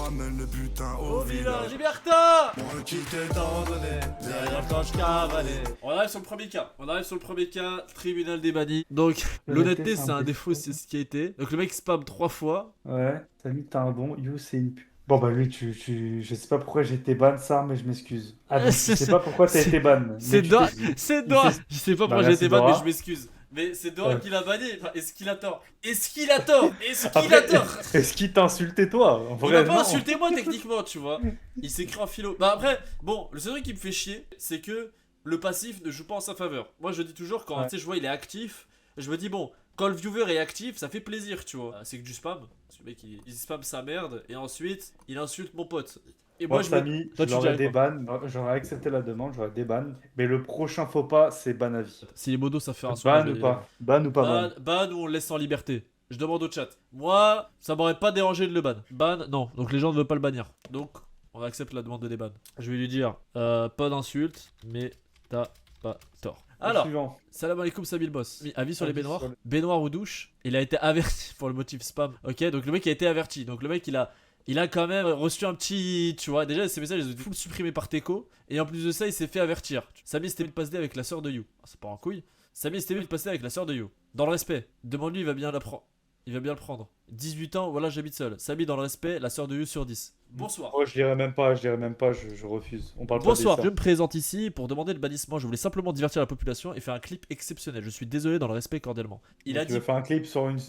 ramène le butin Au village Liberta. Moi qui t'ai tant donné. Derrière quand je cavalais. On arrive sur le premier cas. Tribunal des bannis. Donc, l'honnêteté, c'est un défaut, c'est ce qui a été. Donc, le mec spam 3 fois. Ouais, Samy, t'as un bon. You, c'est une pute. Bon, bah, lui, je sais pas pourquoi j'ai été ban, ça, mais je m'excuse. Ah, je sais pas pourquoi t'as été ban. C'est Dora. C'est Dora. Je sais pas pourquoi j'ai été ban, mais Dora. je m'excuse. Mais c'est Dora qui l'a banni. Enfin, est-ce qu'il a tort? Est-ce qu'il a tort? Est-ce qu'il t'a insulté, toi? En Il vrai, m'a pas non. insulté moi techniquement, tu vois. Il s'écrit en philo. Bah après, bon, le seul truc qui me fait chier, c'est que le passif ne joue pas en sa faveur. Moi je dis toujours quand tu sais, je vois il est actif, je me dis bon, quand le viewer est actif, ça fait plaisir, tu vois. C'est que du spam. Parce que le mec il spam sa merde et ensuite il insulte mon pote. Et Moi, je Samy, Toi, tu j'aurais dirais quoi? déban, j'aurais accepté la demande, j'aurais déban. Mais le prochain faux pas, c'est ban à vie. Si les modos ça fait un Ban ou pas? Ban ou pas ban? Ban ou on le laisse en liberté. Je demande au chat. Moi, ça m'aurait pas dérangé de le ban. Ban, non. Donc les gens ne veulent pas le bannir. Donc, on accepte la demande de déban. Je vais lui dire, pas d'insulte, mais t'as pas tort. Alors, Suivant. salam alaikum Sabil Boss. Avis sur les Avis baignoires. sur les- Baignoire ou douche. Il a été averti pour le motif spam. Ok, donc le mec a été averti. Donc le mec il a quand même reçu un petit. Tu vois, déjà ces messages ils ont été full supprimés par Teco. Et en plus de ça, il s'est fait avertir. Samy s'était mis de passer avec la sœur de You. Ah, c'est pas un couille. Samy s'était mis de passer avec la sœur de You. Dans le respect. Demande-lui, il va bien l'apprendre. Il va bien le prendre. 18 ans, voilà, j'habite seul. Samy dans le respect, la sœur de You sur 10. Bonsoir. Oh, je dirais même pas, je refuse. On parle Bonsoir, pas je des me présente ici pour demander le bannissement. Je voulais simplement divertir la population et faire un clip exceptionnel. Je suis désolé dans le respect cordialement. Il a Tu dit. veux faire un clip sur une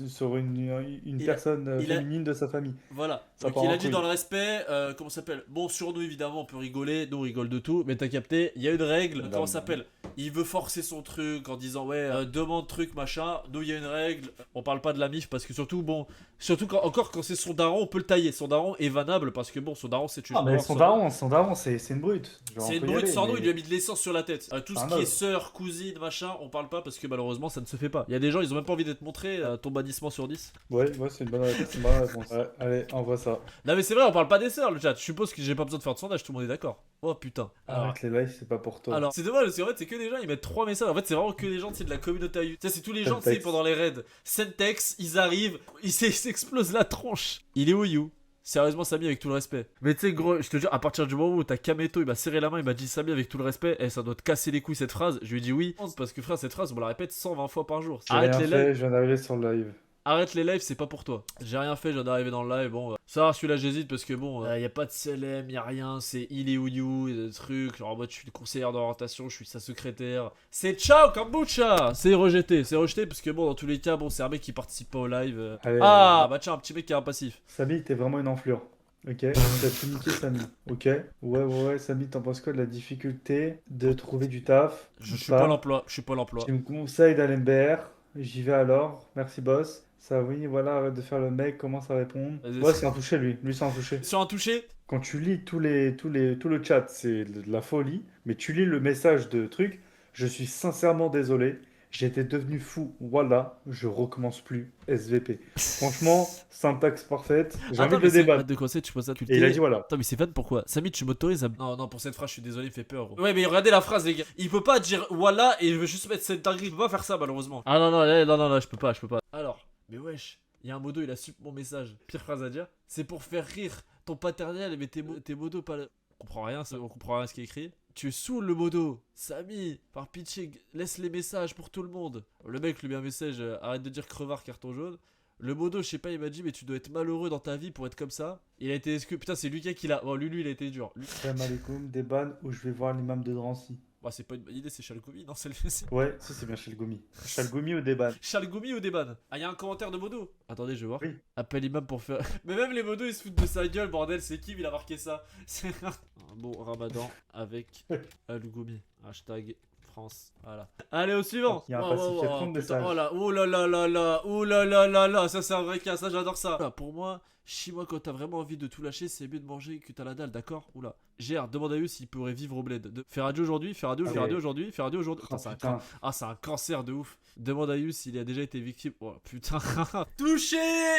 Il a- personne il a- féminine de sa famille. Voilà. Ça Donc part il en a dit couille. dans le respect, comment ça s'appelle? Bon, sur nous évidemment, on peut rigoler. Nous on rigole de tout. Mais t'as capté, il y a une règle. Comment ça s'appelle? Il veut forcer son truc en disant ouais, demande truc machin. Nous il y a une règle. On parle pas de la mif parce que surtout, bon. Surtout quand c'est son daron, on peut le tailler. Son daron est vanable parce que bon, son daron c'est une Ah, mais mort, son daron, c'est une brute. Genre, c'est on une peut y brute aller, sans nom, mais- il lui a mis de l'essence sur la tête. Tout ce Un qui est homme. sœur, cousine, machin, on parle pas parce que malheureusement ça ne se fait pas. Il y a des gens, ils ont même pas envie d'être montrés. Ton bannissement sur 10. Ouais, c'est une bonne réponse. C'est une bonne réponse. Ouais, allez, envoie ça. Non mais c'est vrai, on parle pas des sœurs le chat. Je suppose que j'ai pas besoin de faire de sondage, tout le monde est d'accord. Oh putain. Arrête les lives, c'est pas pour toi. Alors, c'est dommage parce qu'en fait, c'est que des gens, ils mettent 3 messages. En fait, c'est vraiment que des gens, c'est de la communauté à you. Tu sais, c'est tous les gens, tu sais, Sentex. pendant les raids. Sentex, ils arrivent, ils s'explosent la tronche. Il est où, You? Sérieusement, Samy, avec tout le respect. Mais tu sais, gros, je te jure, à partir du moment où t'as Kameto, il m'a serré la main, il m'a dit Samy, avec tout le respect, ça doit te casser les couilles cette phrase. Je lui ai dit oui. Parce que frère, cette phrase, on me la répète 120 fois par jour. J'ai rien fait, je viens d'arriver sur le live. Arrête les lives, c'est pas pour toi. J'ai rien fait, je viens d'arriver dans le live. Bon, ça, celui-là, j'hésite parce que bon, y a pas de CLM, y a rien. C'est il est où you, y a des trucs. Genre en mode, je suis le conseillère d'orientation, je suis sa secrétaire. C'est ciao, kombucha. C'est rejeté parce que bon, dans tous les cas, bon, c'est un mec qui participe pas au live. Allez, Bah tiens, un petit mec qui a un passif. Samy, t'es vraiment une enflure. Ok, t'as tout niqué, Samy. Ok, ouais, Samy, t'en penses quoi de la difficulté de trouver du taf? Je suis pas l'emploi, je suis pas l'emploi. Tu me conseilles d'aller MBR, j'y vais alors, merci boss. Ça oui, voilà, arrête de faire le mec, commence à répondre. Vas-y, Ouais, c'est un touché lui, c'est un touché. Sur un touché, Quand tu lis tout le chat, c'est de la folie, mais tu lis le message de truc, je suis sincèrement désolé, j'étais devenu fou, voilà, je recommence plus, SVP. Franchement, syntaxe parfaite, j'ai envie de le débattre. de conseil, tu poses ça, tu le Et il a dis. dit voilà. Attends, mais c'est fan pourquoi? Samy, tu m'autorises à. Non, pour cette phrase, je suis désolé, il me fait peur. Gros. Ouais, mais regardez la phrase, les gars. Il peut pas dire voilà et je veux juste mettre cette dinguerie. Il peut pas faire ça, malheureusement. Ah non, je peux pas. Alors, mais wesh, il y a un modo, il a su mon message. Pire phrase à dire. C'est pour faire rire ton paternel, mais tes modos pas. On comprend rien, on comprend rien à ce qui est écrit. Tu saoules le modo. Samy, par pitié, laisse les messages pour tout le monde. Le mec lui met un message, arrête de dire crevard, carton jaune. Le modo, je sais pas, il m'a dit, mais tu dois être malheureux dans ta vie pour être comme ça. Il a été exclu. Putain, c'est Lucas qui l'a. Oh, lui, il a été dur. Salam alaikum, des bannes où je vais voir l'imam de Drancy. Bah, c'est pas une bonne idée, c'est Chalgoumi, non, c'est Ouais, ça c'est bien Chalgoumi. Chalgoumi ou des bannes? Chalgoumi ou Deban? Ah, y'a un commentaire de modo. Attendez, je vais voir. Oui. Appelle imam pour faire. Mais même les modos, ils se foutent de sa gueule, bordel. C'est qui, il a marqué ça? C'est un bon ramadan avec Algoumi. Hashtag France. Voilà. Allez, au suivant. Il y a un passif, il y a trop de putain, messages. oh là, oh là là là là, oh là là là là, ça c'est un vrai cas, ça j'adore ça. Voilà, pour moi, chie-moi quand t'as vraiment envie de tout lâcher, c'est mieux de manger que t'as la dalle, d'accord? Oula. GR, demande à eux s'il pourrait vivre au bled. Faire radio aujourd'hui, faire radio aujourd'hui. Oh, putain. C'est un cancer de ouf. Demande à Yus s'il a déjà été victime. Oh putain. Touché.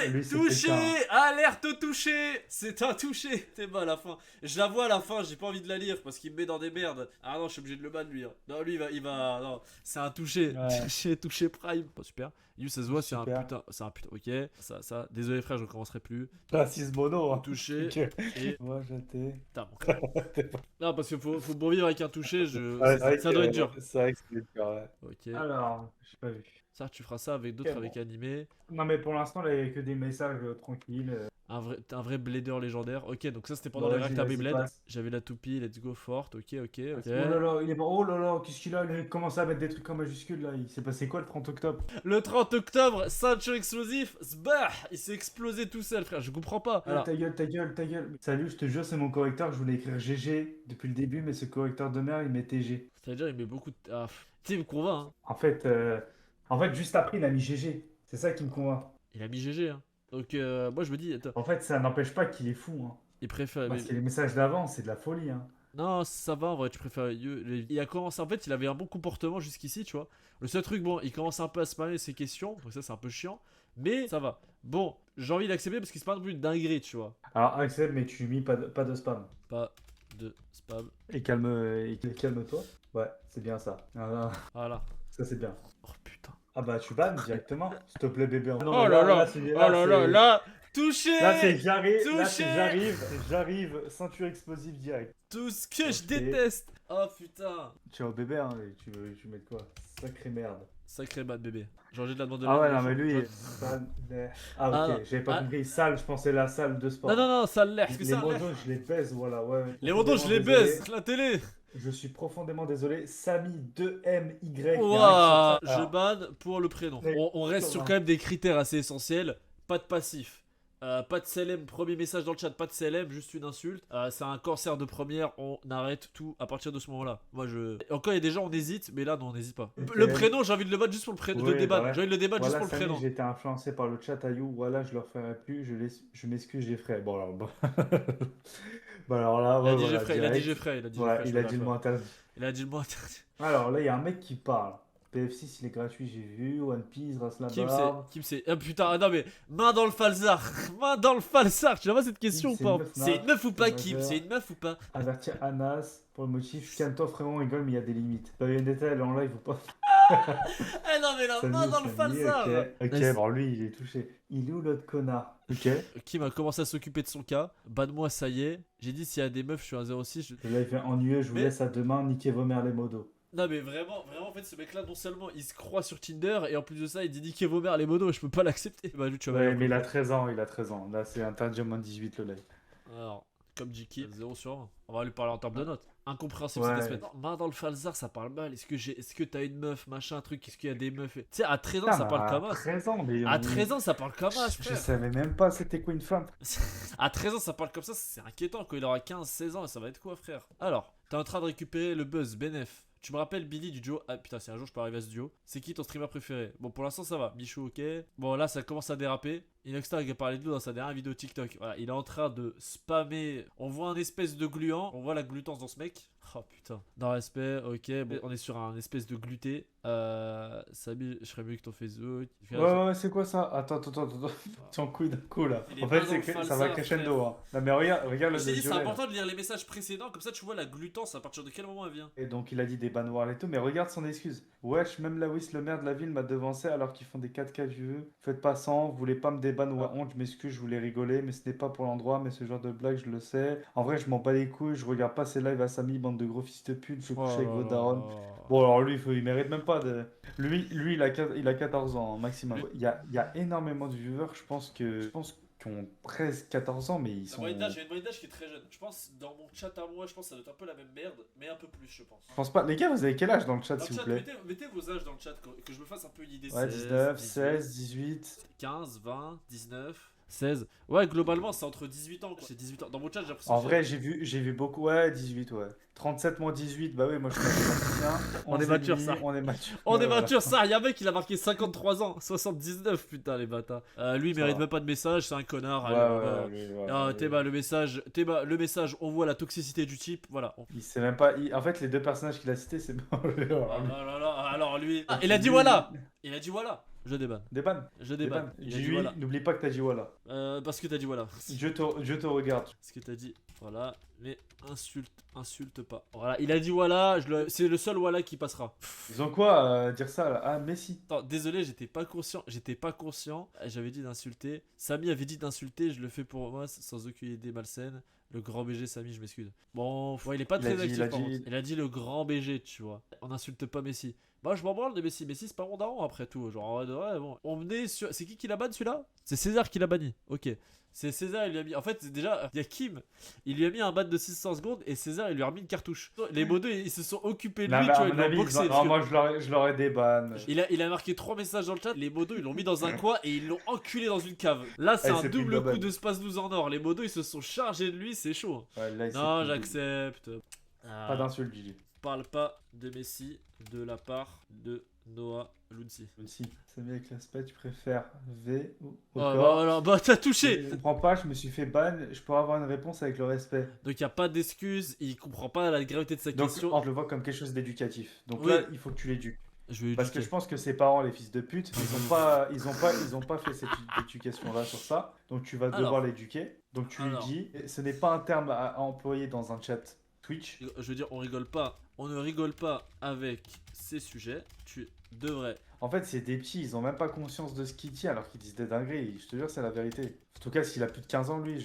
Lui, c'est Touché. pétain. Alerte touché. C'est un touché. T'es bas à la fin. Je la vois à la fin, j'ai pas envie de la lire parce qu'il me met dans des merdes. Ah non, je suis obligé de le ban lui. Hein. Non, lui il va. Non, c'est un touché. Ouais. Touché prime. Pas super. You, ça se voit, c'est un Super. putain. C'est un putain, ok. Ça. Désolé, frère, je recommencerai plus. Raciste mono. Hein. Touché. Ok. Et. Moi, j'étais. Putain, mon frère. Non, parce qu'il faut bon vivre avec un touché, Ouais, ça doit être dur. C'est vrai que c'est dur, ouais. Ok. Alors, j'ai pas vu. Ça, tu feras ça avec d'autres, Ok, avec animé. Non, mais pour l'instant, il n'y avait que des messages tranquilles. Un vrai blader légendaire. Ok, donc ça, c'était pendant Bon, les vas-y, réacteurs vas-y, Beyblade. passe. J'avais la toupie, let's go, forte. Ok. Oh là là, il est bon. Oh là là, qu'est-ce qu'il a? Il commence à mettre des trucs en majuscule là. Il s'est passé quoi le 30 octobre? Le 30 octobre, ceinture explosif, sbah, il s'est explosé tout seul, frère, je comprends pas. Alors, Ta gueule, ta gueule, ta gueule. Salut, je te jure, c'est mon correcteur. Je voulais écrire GG depuis le début, mais ce correcteur de merde, il met TG. c'est-à-dire, il met beaucoup de. Ah, tu sais, il me convainc, hein. En fait, juste après, il a mis GG. C'est ça qui me convainc. Il a mis GG, hein. Donc, moi, je me dis, attends, En fait, ça n'empêche pas qu'il est fou. Hein. il préfère. Parce mais- que les messages d'avant, c'est de la folie. Hein. Non, ça va, en vrai, tu préfères. Il a commencé, en fait, il avait un bon comportement jusqu'ici, tu vois. Le seul truc, bon, il commence un peu à spammer ses questions, donc ça, c'est un peu chiant. Mais ça va. Bon, j'ai envie d'accepter parce qu'il se parle non plus une dinguerie, tu vois. Alors, Axel, mais tu mis pas de spam. Pas de spam. Et calme-toi. Ouais, c'est bien ça. Ah, Voilà. ça, c'est bien. Oh putain. Ah bah, tu bannes directement. S'il te plaît, bébé. Non, Oh mais là là. c'est- Oh là là, c'est- là. Touché. Là, c'est j'arrive. Là, c'est Touché. j'arrive. Ceinture explosive direct. Tout ce que je Ok. déteste. Oh putain. Tu es au bébé, hein, et tu veux mettre quoi? Sacré merde. Sacré bad bébé. Genre j'ai de la demande de Ah ouais, l'aide, non, mais lui. Ah, ok, Ah, j'avais pas ah. compris. Salle, je pensais la salle de sport. Non, ça a l'air. Parce que Les ça a l'air. motos, je les baise, voilà. Ouais, ouais. Les motos, je les Profondément baise. La télé. désolé. Je suis profondément désolé. Samy 2MY. Ouah. Je Alors, banne pour le prénom. Mais- On reste sur quand même des critères assez essentiels. Pas de passif. Pas de CLM, premier message dans le chat, pas de CLM, juste une insulte. C'est un cancer de première, on arrête tout à partir de ce moment-là. Moi je. Encore il y a des gens, on hésite, mais là non, on n'hésite pas. Ok. Le prénom, j'ai envie de le battre juste pour le prénom. Ouais, Le débat, bah ouais. j'ai envie de le débattre Voilà, juste pour le Samy, prénom. j'ai été influencé par le chat à You. Voilà, je le referai plus. Je m'excuse, j'ai ferai. Bon, alors, bon. Bon, alors là, Il a ouais, dit voilà, j'ai frais, il a dit direct. j'ai frais, il a dit j'ai Ouais, frais, je il peux a pas dit le le faire. mot interdit. Il a dit le mot interdit. Alors là, il y a un mec qui parle. PF6, il est gratuit, j'ai vu. One Piece, Race la Kim barbe. c'est Kim c'est. Ah putain, ah non mais main dans le falzar. Main dans le falzar. Tu vois cette question ou C'est pas? une meuf, C'est une meuf ou pas c'est Kim? majeur. C'est une meuf ou pas? Avertir Anas pour le motif. Calme-toi, frérot, on rigole, mais il y a des limites. Bayonetta, elle est en live ou pas? Ah non mais la Samy, main dans le Samy, falzar. Ok, Nice. bon, lui, il est touché. Il est où l'autre connard? Ok. Kim a commencé à s'occuper de son cas. Banne-moi, ça y est. J'ai dit s'il y a des meufs, je suis un 06. Le live est ennuyeux, je vous Mais- laisse à demain. Niquez vos mères les modos. Non mais vraiment, en fait ce mec là non seulement il se croit sur Tinder et en plus de ça il dit niquez vos mères les modos, je peux pas l'accepter. Bah lui tu vas Ouais, aller mais il a 13 ans, il a 13 ans. Là, c'est interdit au moins de 18 le live. Alors, comme Jiki, 0 sur 20. On va lui parler en termes de notes. Incompréhensible Ouais. cette espèce. Non, main dans le falzar ça parle mal, est-ce que t'as une meuf, machin, truc, est-ce qu'il y a des meufs Tu sais à 13 ans ça parle comme as. 13 ans, mais. À 13 ans ça parle comme as, Je frère. savais même pas c'était quoi une femme. À 13 ans ça parle comme ça, c'est inquiétant. Quand il aura 15-16 ans ça va être quoi frère? Alors, t'es en train de récupérer le buzz, Benef. Tu me rappelles Billy du duo. Ah putain, si un jour je peux arriver à ce duo. C'est qui ton streamer préféré? Bon, pour l'instant ça va. Michou, ok. Bon, là ça commence à déraper. Inoxtag a parlé de nous dans sa dernière vidéo TikTok. Voilà, il est en train de spammer. On voit un espèce de gluant. On voit la glutance dans ce mec. Oh putain. Dans respect, ok. Bon, on est sur un espèce de gluté. Samy, je serais mieux que ton Facebook. Ouais, c'est quoi ça? Attends. Tu en couilles d'un coup là. Il est En pas fait, dans le ça va falzar, crescendo. frère. Hein. Non, mais regarde le Je t'ai dit, c'est violet, important de lire les messages précédents. Comme ça, tu vois la glutance. À partir de quel moment elle vient? Et donc, il a dit des bannoirs et tout. Mais regarde son excuse. Wesh, même Lawis, le maire de la ville, m'a devancé alors qu'ils font des 4K vieux. Faites pas sans, vous voulez pas me débanner ou à honte. Je m'excuse, je voulais rigoler. Mais ce n'est pas pour l'endroit. Mais ce genre de blague, je le sais. En vrai, je m'en bats les couilles. Je regarde pas ces lives à Samy, bande de gros fils de pute. Je couche avec vos darons. Bon, alors lui, il mérite même pas de. Lui il a 14 ans maximum. Il y a énormément de viewers, je pense qui ont 13, 14 ans, mais ils La sont. moyenne d'âge, j'ai une moyenne d'âge qui est très jeune. Je pense, dans mon chat à moi, je pense que ça doit être un peu la même merde, mais un peu plus, je pense. Je pense pas. Les gars, vous avez quel âge dans le chat, Dans le s'il vous chat, plaît? mettez vos âges dans le chat, que je me fasse un peu une idée. Ouais, 16, 19, 18, 16, 18. 15, 20, 19, 16. Ouais, globalement, c'est entre 18 ans, quoi. C'est 18 ans. Dans mon chat, j'ai l'impression En que vrai, j'ai vu beaucoup. Ouais, 18, ouais. 37 moins 18, bah oui, moi je suis mathématicien. On est 11 et mature, demi, ça. On est mature. on est Ouais, voilà. mature, ça. Il y a un mec, il a marqué 53 ans, 79, putain, les bâtards. Lui, il Ça mérite va. même pas de message, c'est un connard. Ouais, Allez, ouais, voilà. ouais, Ah, ouais. Théba, le message, on voit la toxicité du type, voilà. Il sait même pas. En fait, les deux personnages qu'il a cités, c'est bon. Ah là là là, alors lui. Ah, il a dit voilà. Il a dit voilà. Je débanne. Débanne. Je débanne. Débanne. Il a dit Dis-lui, voilà. n'oublie pas que t'as dit voilà. Parce que t'as dit voilà. Je te regarde. Parce que t'as dit Voilà, mais insulte pas. Voilà, il a dit voilà, c'est le seul voilà qui passera. Ils ont quoi à dire ça là? Ah, Messi. Attends, désolé, j'étais pas conscient. J'avais dit d'insulter. Samy avait dit d'insulter, je le fais pour moi sans aucune idée malsaine. Le grand BG, Samy, je m'excuse. Bon, ouais, il est pas Il a très dit- actif il a par dit- contre. Il a dit le grand BG, tu vois. On n'insulte pas Messi. Moi, je m'en branle de Messi. Messi, c'est pas mon daron après tout. Genre, en vrai de vrai, bon. On venait sur. C'est qui l'a banni celui-là? C'est César qui l'a banni. Ok. C'est César, il lui a mis. En fait, déjà, il y a Kim. Il lui a mis un ban de 600 secondes et César, il lui a remis une cartouche. Les modos, ils se sont occupés de Non, lui, mais tu à vois, ils mon l'ont avis, boxé. non, parce que- moi je l'aurais déban. il a marqué 3 messages dans le chat. Les modos, ils l'ont mis dans un coin et ils l'ont enculé dans une cave. Là, c'est Eh, un c'est plus double global. coup de Space 12 en or. Les modos, ils se sont chargés de lui, c'est chaud. Ouais, là, il s'est Non, pris- j'accepte. Pas d'insulte, Gigi. Parle pas de Messi de la part de Noah Lunsi. Si. C'est bien avec l'aspect, tu préfères V ou Oh, au bah, corps. voilà, bah t'as touché. Je comprends pas, je me suis fait ban, je pourrais avoir une réponse avec le respect. Donc y a pas d'excuse, il comprend pas la gravité de sa Donc, question. je le vois comme quelque chose d'éducatif. Donc Oui. là, il faut que tu l'éduques. Je vais Parce que éduquer. je pense que ses parents, les fils de pute, ils ont pas fait cette éducation-là sur ça. Donc tu vas Alors. devoir l'éduquer. Donc tu lui Alors. dis, ce n'est pas un terme à employer dans un chat Twitch. Je veux dire, on rigole pas. On ne rigole pas avec ces sujets. Tu devrais. En fait, c'est des petits, ils ont même pas conscience de ce qu'ils disent alors qu'ils disent des dingueries. Je te jure, c'est la vérité. En tout cas, s'il a plus de 15 ans, lui,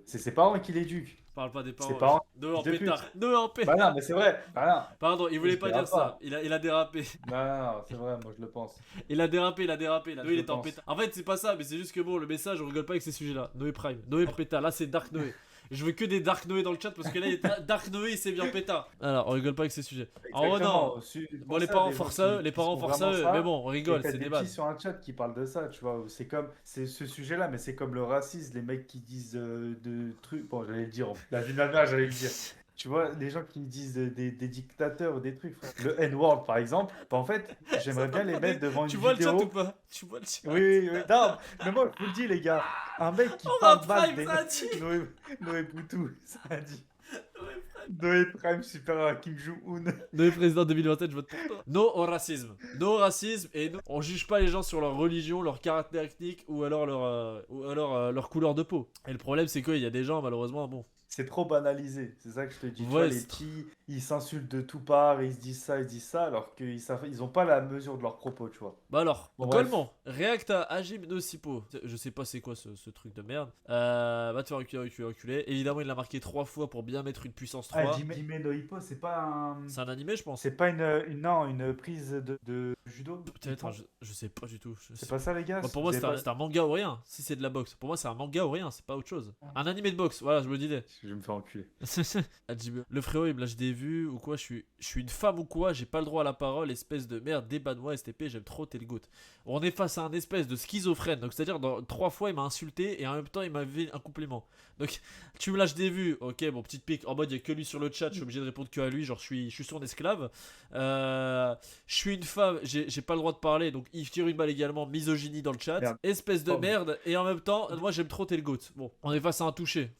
c'est ses parents qui l'éduquent. Parle pas des Ses parents. parents. Noé en de pute. pétard. Noé en pétard. Bah non, mais c'est vrai. Bah Pardon, il voulait Je pas dirais dire pas. ça. Il a dérapé. non, non, c'est vrai, moi je le pense. Il a dérapé. Là. Je Noé, il était en pense. pétard. En fait, c'est pas ça, mais c'est juste que bon, le message, on rigole pas avec ces sujets-là. Noé Prime. Noé pétard. Là, c'est Dark Noé. Je veux que des Dark Noé dans le chat parce que là, Dark Noé, il s'est bien pétard. Alors, on rigole pas avec ces sujets. Oh non. Exactement. Bon, les parents forcent à eux, les parents forcent à eux, mais bon, on rigole, c'est des des petits balles. sur un chat qui parlent de ça, tu vois. C'est ce sujet-là, mais c'est comme le racisme, les mecs qui disent de trucs. Bon, j'allais le dire, la vie de ma mère, j'allais le dire. Tu vois, les gens qui me disent des dictateurs ou des trucs. Le N-word, par exemple, bah, en fait, j'aimerais bien les mettre devant une Tu vois le vidéo. chat ou pas? Tu vois le chat? Oui, oui, non, mais moi je vous le dis, les gars, un mec qui On parle va mal Prime, des. ça a dit. Noé Boutou, ça a dit. Noé Prime supérieur à Kim Jong-un. Noé président 2027, je vote pour toi. No au racisme. No au racisme et no. On juge pas les gens sur leur religion, leur caractère ethnique ou alors leur couleur de peau. Et le problème, c'est qu'il y a des gens, malheureusement, bon. C'est trop banalisé, c'est ça que je te dis. Tu Ouais, vois, les c'est petits, ils s'insultent de tout part, ils se disent ça, alors qu'ils savent, ils ont pas la mesure de leurs propos, tu vois. Bah alors, Bon, Golemon, React à Hajim Nocipo. Je sais pas c'est quoi ce truc de merde. Va te faire reculer. Évidemment, il l'a marqué 3 fois pour bien mettre une puissance 3. Jime no Hippo, c'est pas un. C'est un animé, je pense. C'est pas une prise de judo. Peut-être, je sais pas du tout. C'est pas ça, les gars. Bah, pour moi, Vous c'est avez un, c'est un manga ou rien. Si c'est de la boxe, pour moi, c'est un manga ou rien. C'est pas autre chose. Un animé de boxe, voilà, je me disais. Je vais me faire enculer. Le frérot, il me lâche des vues ou quoi. Je suis une femme ou quoi. J'ai pas le droit à la parole. Espèce de merde. Débanne-moi, STP. J'aime trop tes gouttes. On est face à un espèce de schizophrène. Donc, c'est-à-dire, 3 fois, il m'a insulté et en même temps, il m'a fait un compliment. Donc, tu me lâches des vues. Ok, bon, petite pique. En mode, il y a que lui sur le chat. Je suis obligé de répondre que à lui. Genre, je suis son esclave. Je suis une femme. J'ai pas le droit de parler. Donc, il tire une balle également. Misogynie dans le chat. Merde. Espèce de Oh, merde. Et en même temps, moi, j'aime trop tes gouttes. Bon, on est face à un touché.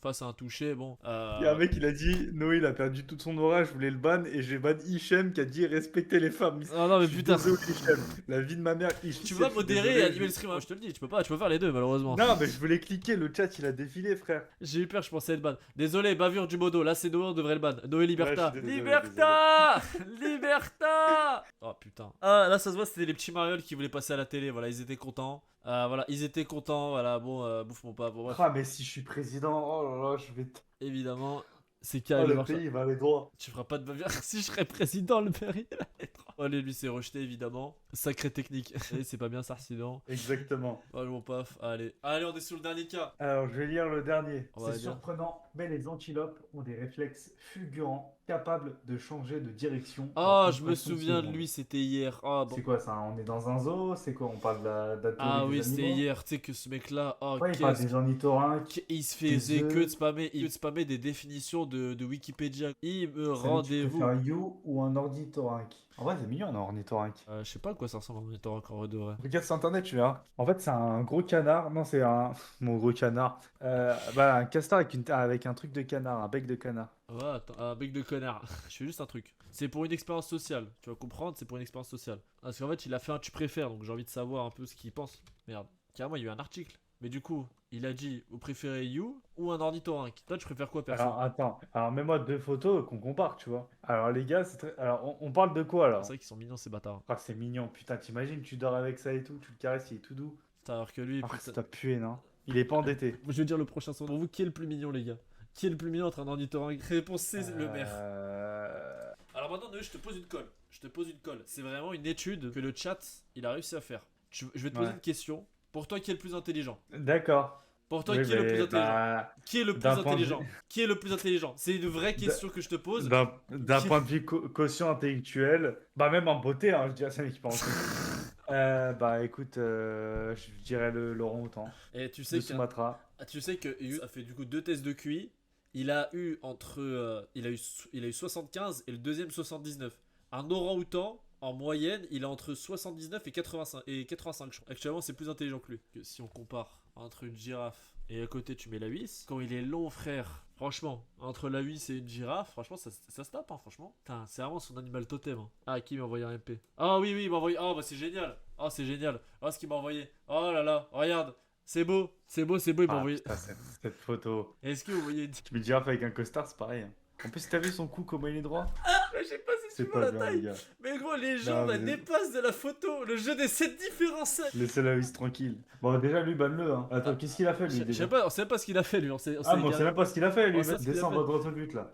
Bon. Il y a un mec, il a dit Noé, il a perdu toute son aura, je voulais le ban et j'ai ban Hichem qui a dit respectez les femmes. Ah non, mais Je suis putain. désolé, Hichem. La vie de ma mère, Hichem. Tu vas je suis modérer désolé, et animer le stream, hein, je te le dis, tu peux faire les deux malheureusement. Non, mais je voulais cliquer, le chat il a défilé, frère. J'ai eu peur, je pensais être ban. Désolé, bavure du modo, là c'est Noé, on devrait le ban. Noé Liberta. Ouais, je suis désolé, Liberta Liberta. Oh putain. Ah là ça se voit, c'était les petits marioles qui voulaient passer à la télé, voilà, ils étaient contents. Voilà, ils étaient contents, voilà, bon, bouffe mon pas. Bon, bref, Ah, mais si je suis président, oh là là, je vais. évidemment, c'est Oh, carré. le pays il va aller droit. Tu feras pas de bavure si je serais président, le père il allait trop. Allez, lui c'est rejeté évidemment. Sacrée technique. Eh, c'est pas bien ça, sinon. Exactement. Oh mon paf, allez. Allez, on est sur le dernier cas. Alors, je vais lire le dernier. On va C'est dire. surprenant, mais les antilopes ont des réflexes fulgurants, capables de changer de direction. Ah, en je une me fraction de souviens de seconde. lui, c'était hier. Ah, bon. C'est quoi ça? On est dans un zoo? C'est quoi? On parle de la théorie Ah des oui, c'était animaux? hier. Tu sais que ce mec-là, oh, Ouais, il parle qu'est-ce des ornithorynques. il se faisait œufs. que de spammer des définitions de Wikipédia. Il me Salut, tu rendez-vous. préfères un you ou un ornithorynque? En vrai, c'est mignon un ornithorynque. Je sais pas à quoi ça ressemble en même temps, encore de vrai. Regarde sur internet, tu verras. En fait, c'est un gros canard. Non, c'est un. Mon gros canard. Un castor avec un truc de canard, un bec de canard. Ouais, attends, un bec de connard. Je fais juste un truc. C'est pour une expérience sociale. Tu vas comprendre, c'est pour une expérience sociale. Parce qu'en fait, il a fait un tu préfères, donc j'ai envie de savoir un peu ce qu'il pense. Merde. Carrément, il y a eu un article. Mais du coup, il a dit, vous préférez You ou un ornithorynque? Toi, tu préfères quoi, perso? Alors, attends. Alors, mets-moi 2 photos qu'on compare, tu vois. Alors, les gars, alors, on parle de quoi, C'est alors? vrai qu'ils sont mignons, ces bâtards. Ah, c'est mignon. Putain, t'imagines, tu dors avec ça et tout, tu le caresses, il est tout doux. Putain, alors que lui, Ah, putain. ça t'a pué, non? Il est pas endetté. Je vais dire le prochain son. Pour vous, qui est le plus mignon, les gars? Qui est le plus mignon entre un ornithorynque? Réponse C, c'est le maire. Alors maintenant, Noé, je te pose une colle. Je te pose une colle. C'est vraiment une étude que le chat, il a réussi à faire. Je vais te poser Ouais. une question. Pour toi, qui est le plus intelligent? D'accord. Pour toi, Oui, qui est le mais, plus intelligent? bah, Qui est le plus d'un point de intelligent? vue- Qui est le plus intelligent? C'est une vraie question que je te pose. d'un point de vue quotient intellectuel, bah même en beauté, hein, je dirais ça, mais qui parle en tout. Bah écoute, je dirais le Laurent Houtan Et tu de sais que Sumatra. tu sais que Yu a fait du coup 2 tests de QI. Il a eu entre il a eu 75 et le deuxième 79. Un orang-outan en moyenne, il est entre 79 et 85 je crois. Actuellement, c'est plus intelligent que lui. Que si on compare entre une girafe et à côté tu mets la huisse, quand il est long, frère. Franchement, entre la huisse et une girafe, franchement, ça se tape, hein, franchement. Putain, c'est vraiment son animal totem. Hein. Ah, qui m'a envoyé un MP? Ah oui, il m'a envoyé. Oh, bah c'est génial. Oh, c'est génial. Oh, ce qu'il m'a envoyé. Oh là là, regarde. C'est beau, il m'a Ah, envoyé. putain, cette photo. Est-ce que vous voyez une... Tu me girafe avec un costard, c'est pareil, hein. En plus, t'as vu son cou, comment il est droit? Je sais pas si C'est tu vois pas la bien, les taille. gars. Mais gros, les jambes, elles mais- dépassent de la photo. Le jeu des 7 différents sets. Laissez la huisse tranquille. Bon, déjà, lui, banne-le, hein. Attends, qu'est-ce qu'il a fait, lui, Je déjà? sais pas, on sait pas ce qu'il a fait lui. On sait Ah, mais on sait même pas ce qu'il a fait, lui. On sait ce qu'il a Descends fait. votre but, là.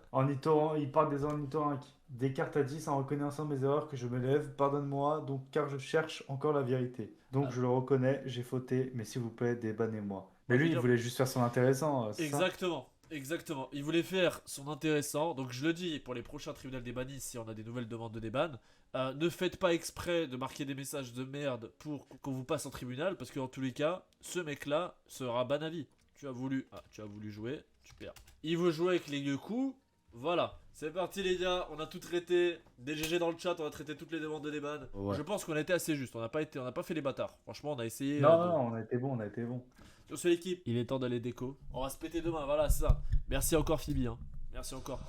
Il parle des ornithorynques. Des cartes à 10 en reconnaissant mes erreurs que je me lève. Pardonne-moi, donc, car je cherche encore la vérité. Donc, Ah. je le reconnais, j'ai fauté, mais s'il vous plaît, débannez-moi. Mais lui, il dire- voulait juste faire son intéressant, c'est ça? Exactement. Exactement. Il voulait faire son intéressant. Donc je le dis pour les prochains tribunaux des bannis, si on a des nouvelles demandes de déban, ne faites pas exprès de marquer des messages de merde pour qu'on vous passe en tribunal, parce que dans tous les cas, ce mec-là sera ban à vie. Tu as voulu jouer, tu perds. Il veut jouer avec les deux coups. Voilà, c'est parti les gars, on a tout traité. Des GG dans le chat, on a traité toutes les demandes de déban. Ouais. Je pense qu'on a été assez juste, on n'a pas fait les bâtards. Franchement, on a essayé. Non, non, on a été bon, on a été bon. Sur l'équipe, il est temps d'aller déco. On va se péter demain, voilà, c'est ça. Merci encore Phoebe, hein. Merci encore.